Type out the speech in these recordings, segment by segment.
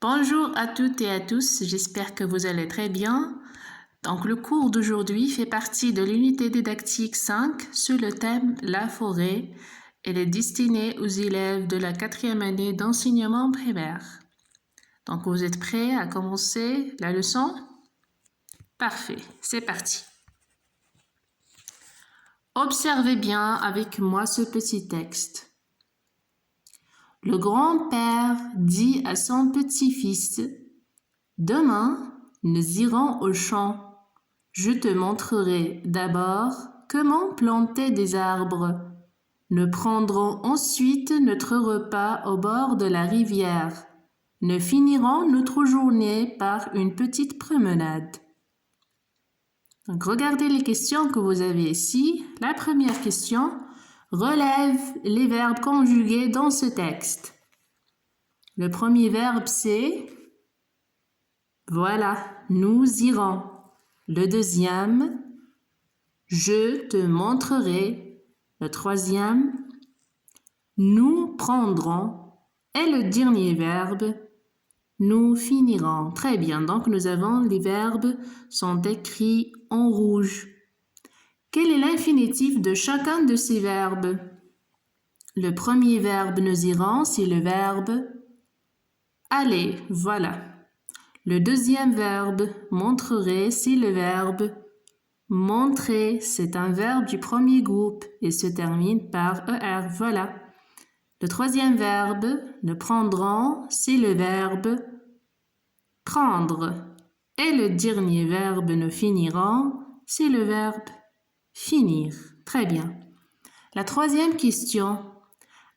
Bonjour à toutes et à tous, j'espère que vous allez très bien. Donc le cours d'aujourd'hui fait partie de l'unité didactique 5 sur le thème La forêt. Elle est destinée aux élèves de la 4e année d'enseignement primaire. Donc vous êtes prêts à commencer la leçon? Parfait, c'est parti. Observez bien avec moi ce petit texte. Le grand-père dit à son petit-fils: demain, nous irons au champ. Je te montrerai d'abord comment planter des arbres. Nous prendrons ensuite notre repas au bord de la rivière. Nous finirons notre journée par une petite promenade. Donc, regardez les questions que vous avez ici. La première question relève les verbes conjugués dans ce texte. Le premier verbe, c'est voilà, nous irons. Le deuxième, je te montrerai. Le troisième, nous prendrons. Et le dernier verbe, nous finirons. Très bien, donc nous avons les verbes sont écrits en rouge. Quel est l'infinitif de chacun de ces verbes? Le premier verbe nous irons, c'est le verbe aller, voilà. Le deuxième verbe montrerai, c'est le verbe montrer. C'est un verbe du premier groupe et se termine par ER, voilà. Le troisième verbe, nous prendrons, c'est le verbe prendre. Et le dernier verbe, nous finirons, c'est le verbe finir. Très bien. La troisième question,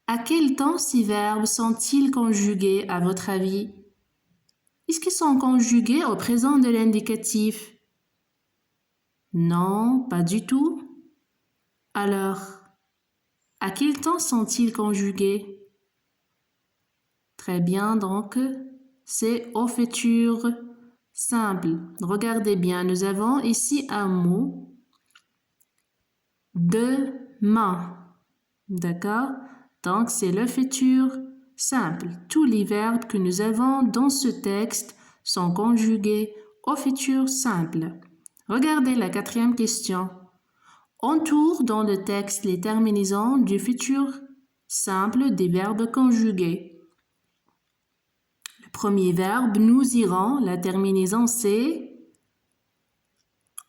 à quel temps ces verbes sont-ils conjugués à votre avis? Est-ce qu'ils sont conjugués au présent de l'indicatif? Non, pas du tout. Alors, à quel temps sont-ils conjugués? Très bien, donc, c'est au futur simple. Regardez bien, nous avons ici un mot demain. D'accord? Donc, c'est le futur simple. Tous les verbes que nous avons dans ce texte sont conjugués au futur simple. Regardez la quatrième question. Entoure dans le texte les terminaisons du futur simple des verbes conjugués. Le premier verbe, nous irons, la terminaison c'est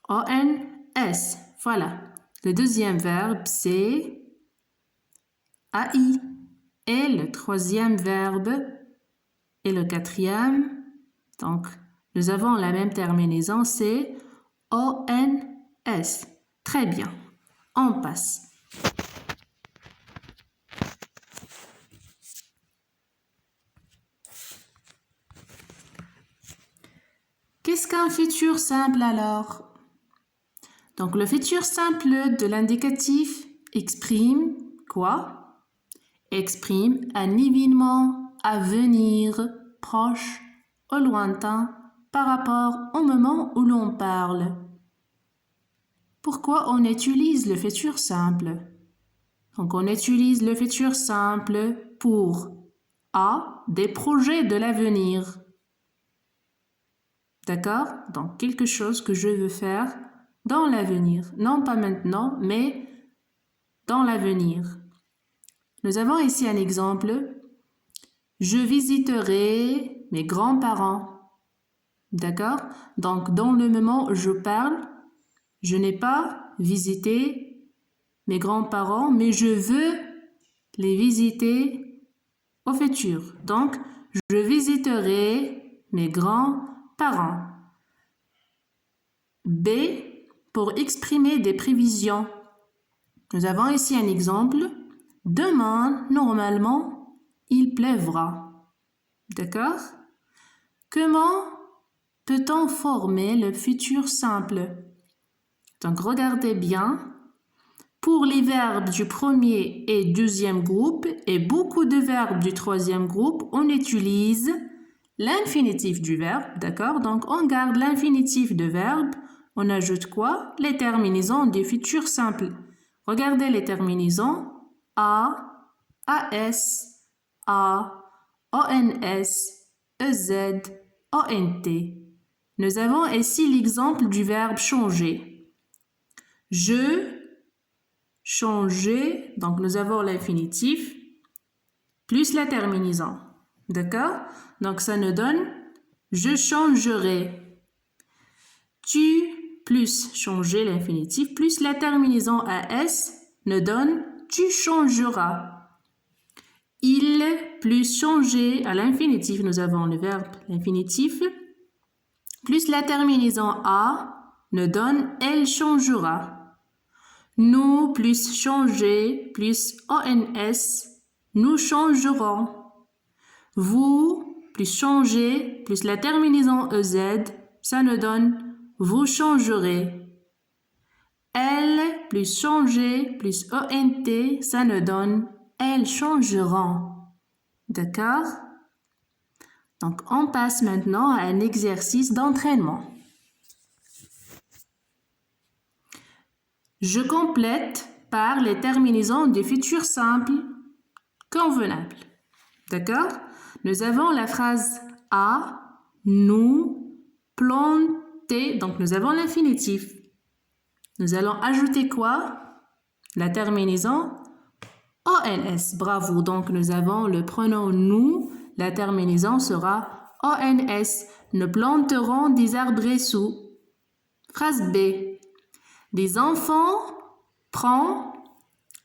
ONS. Voilà. Le deuxième verbe, c'est AI. Et le troisième verbe et le quatrième, donc nous avons la même terminaison, c'est ONS. Très bien. On passe. Qu'est-ce qu'un futur simple alors? Donc le futur simple de l'indicatif exprime quoi? Exprime un événement à venir, proche ou lointain par rapport au moment où l'on parle. Pourquoi on utilise le futur simple? Donc on utilise le futur simple pour A. Des projets de l'avenir. D'accord? Donc quelque chose que je veux faire dans l'avenir. Non pas maintenant, mais dans l'avenir. Nous avons ici un exemple. Je visiterai mes grands-parents. D'accord? Donc dans le moment où je parle, je n'ai pas visité mes grands-parents, mais je veux les visiter au futur. Donc, je visiterai mes grands-parents. B, pour exprimer des prévisions. Nous avons ici un exemple. Demain, normalement, il pleuvra. D'accord? Comment peut-on former le futur simple? Donc, regardez bien. Pour les verbes du premier et deuxième groupe et beaucoup de verbes du troisième groupe, on utilise l'infinitif du verbe, d'accord? Donc, on garde l'infinitif de verbe. On ajoute quoi? Les terminaisons du futur simple. Regardez les terminaisons. A, AS, A, ONS, E-Z-O-N-T. Nous avons ici l'exemple du verbe changer. Je, changer, donc nous avons l'infinitif plus la terminaison. D'accord? Donc ça nous donne je changerai. Tu plus changer l'infinitif plus la terminaison AS nous donne tu changeras. Il plus changer à l'infinitif, nous avons le verbe l'infinitif plus la terminaison A nous donne elle changera. Nous plus changer plus ONS nous changerons. Vous plus changer plus la terminaison EZ, ça nous donne vous changerez. Elle plus changer plus ONT, ça nous donne elles changeront. D'accord? Donc, on passe maintenant à un exercice d'entraînement. Je complète par les terminaisons du futur simple convenable. D'accord? Nous avons la phrase a, nous, planter. Donc, nous avons l'infinitif. Nous allons ajouter quoi? La terminaison ONS. Bravo. Donc, nous avons le pronom nous. La terminaison sera ONS. Nous planterons des arbres sous. Phrase B. Les enfants prennent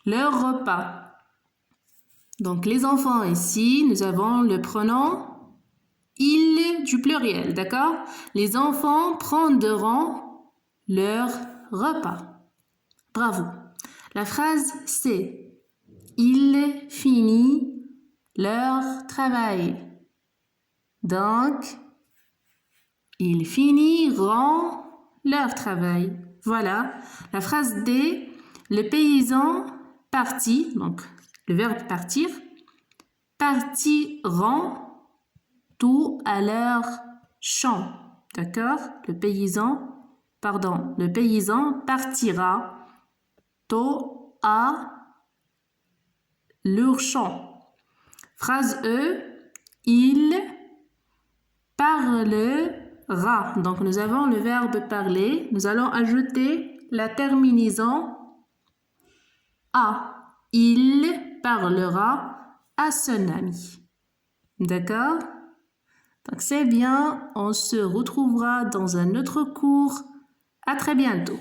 leur repas. Donc, les enfants ici, nous avons le pronom il du pluriel, d'accord? Les enfants prendront leur repas. Bravo. La phrase C. Ils finissent leur travail. Donc, ils finiront leur travail. Voilà. La phrase D. Le paysan partit, donc le verbe partir, partiront tout à leur champ. D'accord? Le paysan partira tout à leur champ. Phrase E. Il parlera. Donc, nous avons le verbe parler. Nous allons ajouter la terminaison a. Il parlera à son ami. D'accord? Donc, c'est bien. On se retrouvera dans un autre cours. À très bientôt.